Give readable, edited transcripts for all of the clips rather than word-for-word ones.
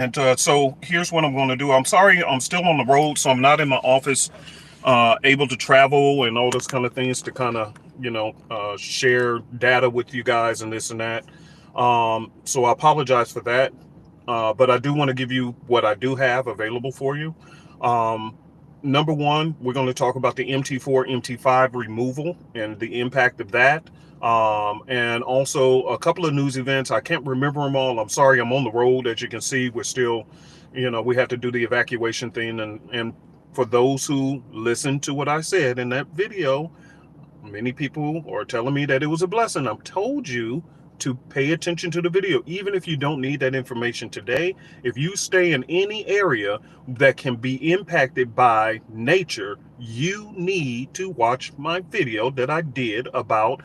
And so here's what I'm going to do. I'm sorry, I'm still on the road, so I'm not in my office, able to travel and all those kind of things to kind of, share data with you guys and this and that. So I apologize for that. But I do want to give you what I do have available for you. Um, Number one, we're going to talk about the MT4, MT5 removal and the impact of that. And also a couple of news events. I can't remember them all. I'm sorry, I'm on the road. As you can see, we're still, we have to do the evacuation thing. And for those who listened to what I said in that video, many people are telling me that it was a blessing. I've told you to pay attention to the video, even if you don't need that information today. If you stay in any area that can be impacted by nature, you need to watch my video that I did about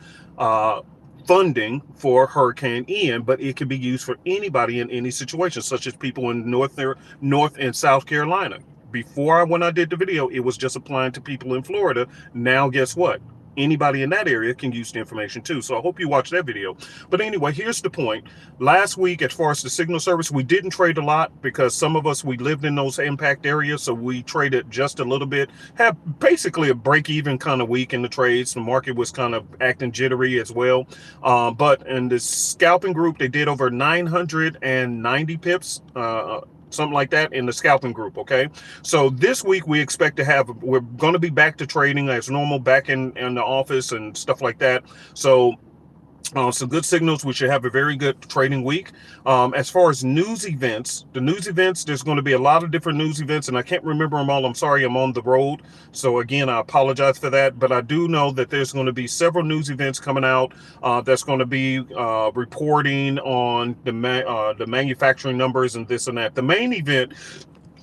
funding for Hurricane Ian, but it can be used for anybody in any situation, such as people in North and South Carolina. Before when I did the video, it was just applying to people in Florida. Now, guess what? Anybody in that area can use the information too. So I hope you watch that video. But anyway, here's the point. Last week, as far as the signal service, we didn't trade a lot because some of us, we lived in those impact areas. So we traded just a little bit, have basically a break even kind of week in the trades. The market was kind of acting jittery as well. But in the scalping group, they did over 990 pips, something like that in the scalping group. Okay, so this week we're going to be back to trading as normal, back in the office and stuff like that. So some good signals. We should have a very good trading week. As far as news events, there's going to be a lot of different news events, and I can't remember them all. I'm sorry, I'm on the road. So again, I apologize for that. But I do know that there's going to be several news events coming out that's going to be reporting on the manufacturing numbers and this and that. The main event,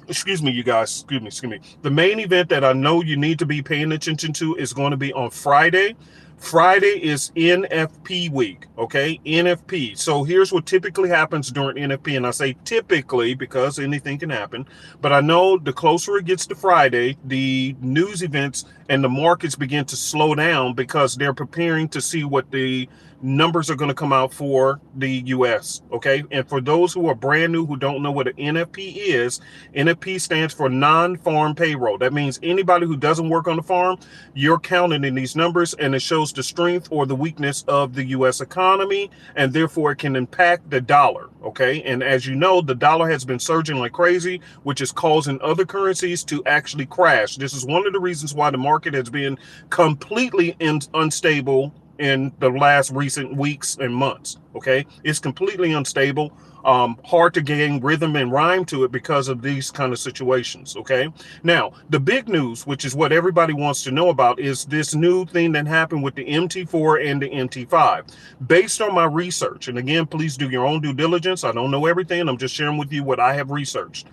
excuse me, you guys, excuse me. The main event that I know you need to be paying attention to is going to be on Friday. Friday is NFP week, okay? NFP. So here's what typically happens during NFP, and I say typically because anything can happen, but I know the closer it gets to Friday, the news events and the markets begin to slow down because they're preparing to see what the numbers are going to come out for the US, okay? And for those who are brand new who don't know what an NFP is, NFP stands for non-farm payroll. That means anybody who doesn't work on the farm, you're counted in these numbers, and it shows the strength or the weakness of the US economy, and therefore it can impact the dollar, okay? And as you know, the dollar has been surging like crazy, which is causing other currencies to actually crash. This is one of the reasons why the market has been completely unstable in the last recent weeks and months. Okay, it's completely unstable, hard to gain rhythm and rhyme to it because of these kind of situations. Okay, now the big news, which is what everybody wants to know about, is this new thing that happened with the MT4 and the MT5. Based on my research, and again, please do your own due diligence. I don't know everything, I'm just sharing with you what I have researched.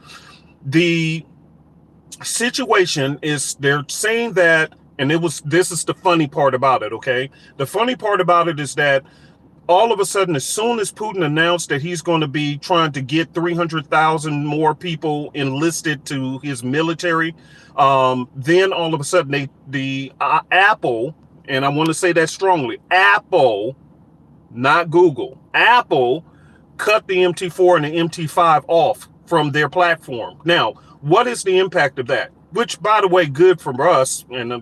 The situation is, they're saying that, and this is the funny part about it, okay? The funny part about it is that all of a sudden, as soon as Putin announced that he's going to be trying to get 300,000 more people enlisted to his military, then all of a sudden the Apple, and I want to say that strongly, Apple, not Google, Apple cut the MT4 and the MT5 off from their platform. Now, what is the impact of that? Which, by the way, good for us. And,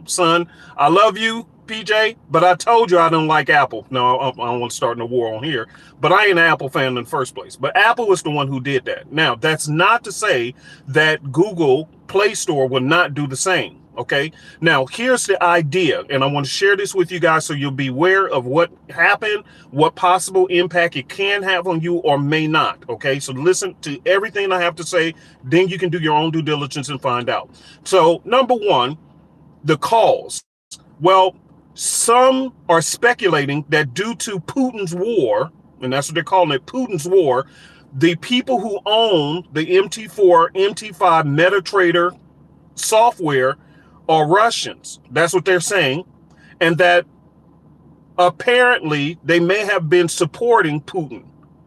son, I love you, PJ, but I told you I don't like Apple. No, I don't want to start a war on here, but I ain't an Apple fan in the first place. But Apple is the one who did that. Now, that's not to say that Google Play Store will not do the same. Okay, now here's the idea, and I want to share this with you guys so you'll be aware of what happened, what possible impact it can have on you or may not. Okay, so listen to everything I have to say, then you can do your own due diligence and find out. So number one, the cause. Well, some are speculating that due to Putin's war, and that's what they're calling it, Putin's war, the people who own the MT4, MT5 MetaTrader software are Russians. That's what they're saying. And that apparently they may have been supporting Putin.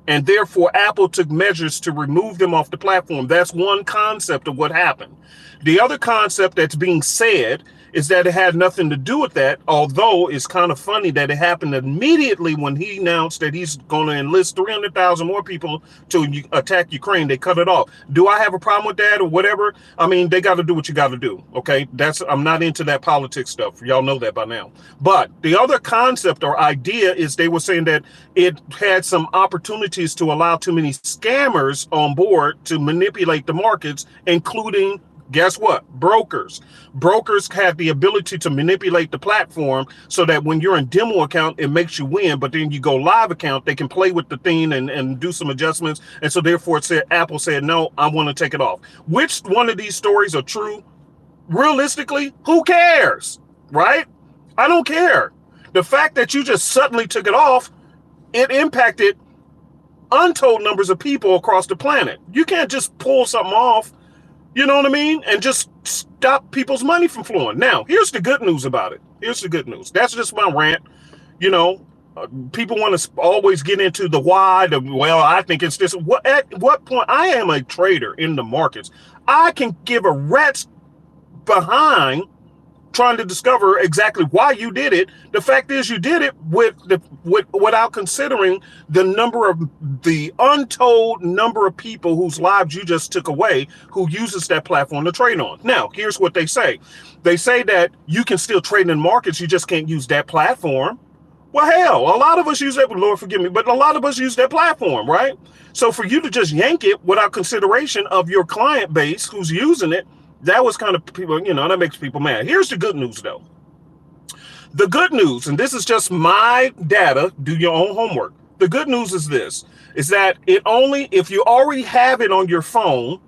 And therefore, Apple took measures to remove them off the platform. That's one concept of what happened. The other concept that's being said is that it had nothing to do with that, although it's kind of funny that it happened immediately when he announced that he's going to enlist 300,000 more people to attack Ukraine. They cut it off. Do I have a problem with that or whatever? I mean, they got to do what you got to do, okay? I'm not into that politics stuff. Y'all know that by now. But the other concept or idea is they were saying that it had some opportunities to allow too many scammers on board to manipulate the markets, including, guess what? Brokers. Brokers have the ability to manipulate the platform so that when you're in demo account, it makes you win. But then you go live account, they can play with the thing and do some adjustments. And so therefore, Apple said, no, I want to take it off. Which one of these stories are true? Realistically, who cares? Right? I don't care. The fact that you just suddenly took it off, it impacted untold numbers of people across the planet. You can't just pull something off, you know what I mean, and just stop people's money from flowing. Now, here's the good news about it. Here's the good news. That's just my rant. You know, people want to always get into the why, well, I think it's this. At what point? I am a trader in the markets. I can give a rat's behind trying to discover exactly why you did it. The fact is, you did it without considering the untold number of people whose lives you just took away, who uses that platform to trade on. Now, here's what they say. They say that you can still trade in markets, you just can't use that platform. Well, hell, a lot of us use that, Lord forgive me, but a lot of us use that platform, right? So for you to just yank it without consideration of your client base who's using it, that was kind of people, you know, that makes people mad. Here's the good news, though. The good news, and this is just my data, do your own homework. The good news is this, is that if you already have it on your phone,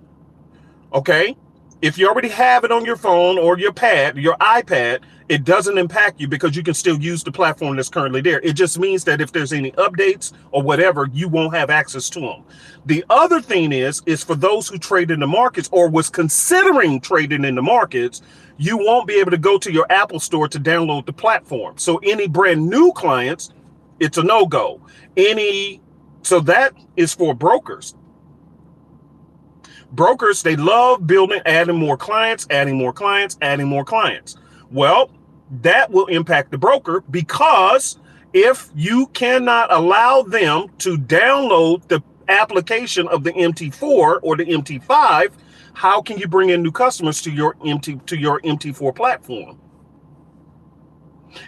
okay, if you already have it on your phone or your iPad, it doesn't impact you because you can still use the platform that's currently there. It just means that if there's any updates or whatever, you won't have access to them. The other thing is for those who trade in the markets or was considering trading in the markets, you won't be able to go to your Apple store to download the platform. So any brand new clients, it's a no-go. So that is for brokers. Brokers, they love adding more clients, adding more clients, adding more clients. Well, that will impact the broker because if you cannot allow them to download the application of the MT4 or the MT5, how can you bring in new customers to your MT4 platform?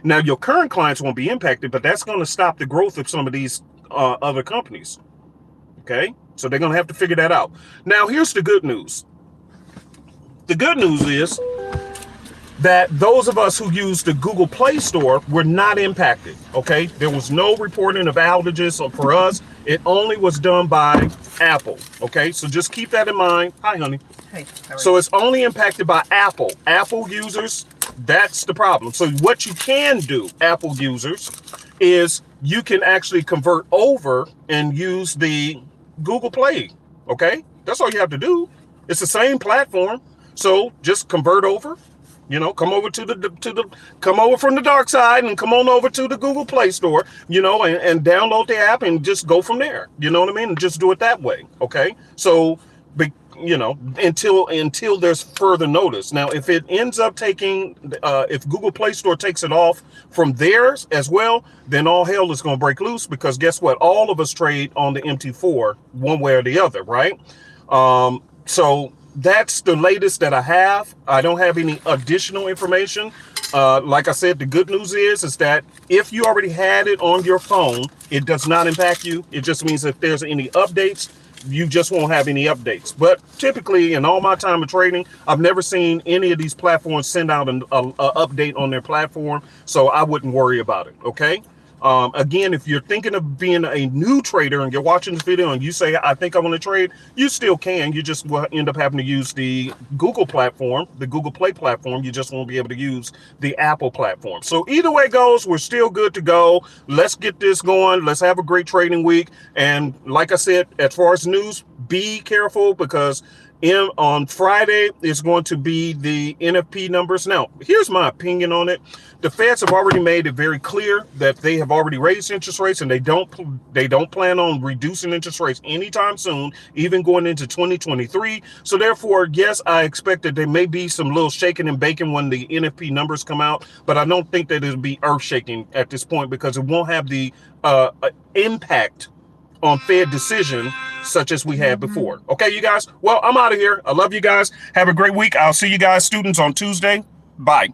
Now, your current clients won't be impacted, but that's going to stop the growth of some of these other companies. Okay, so they're going to have to figure that out. Now, here's the good news. The good news is that those of us who use the Google Play Store were not impacted, okay? There was no reporting of outages for us. It only was done by Apple, okay? So just keep that in mind. Hi, honey. Hey, so it's only impacted by Apple. Apple users, that's the problem. So what you can do, Apple users, is you can actually convert over and use the Google Play, okay? That's all you have to do. It's the same platform. So just convert over. You know, come over come over from the dark side and come on over to the Google Play Store, you know, and download the app and just go from there. You know what I mean? And just do it that way. Okay. So, you know, until there's further notice. Now, if it ends up if Google Play Store takes it off from theirs as well, then all hell is going to break loose because guess what? All of us trade on the MT4 one way or the other. Right. So that's the latest that I have. I don't have any additional information. Like I said, the good news is that if you already had it on your phone, it does not impact you. It just means if there's any updates, you just won't have any updates. But typically, in all my time of trading, I've never seen any of these platforms send out an update on their platform, so I wouldn't worry about it. Okay. Again, if you're thinking of being a new trader and you're watching this video and you say, I think I want to trade, you still can. You just will end up having to use the Google platform, the Google Play platform. You just won't be able to use the Apple platform. So either way it goes, we're still good to go. Let's get this going. Let's have a great trading week. And like I said, as far as news, be careful because On Friday is going to be the NFP numbers. Now, here's my opinion on it. The Feds have already made it very clear that they have already raised interest rates, and they don't plan on reducing interest rates anytime soon, even going into 2023. So therefore, yes, I expect that there may be some little shaking and baking when the NFP numbers come out, but I don't think that it'll be earth shaking at this point, because it won't have the impact on Fed decision such as we had before. Okay, you guys? Well, I'm out of here. I love you guys. Have a great week. I'll see you guys, students, on Tuesday. Bye.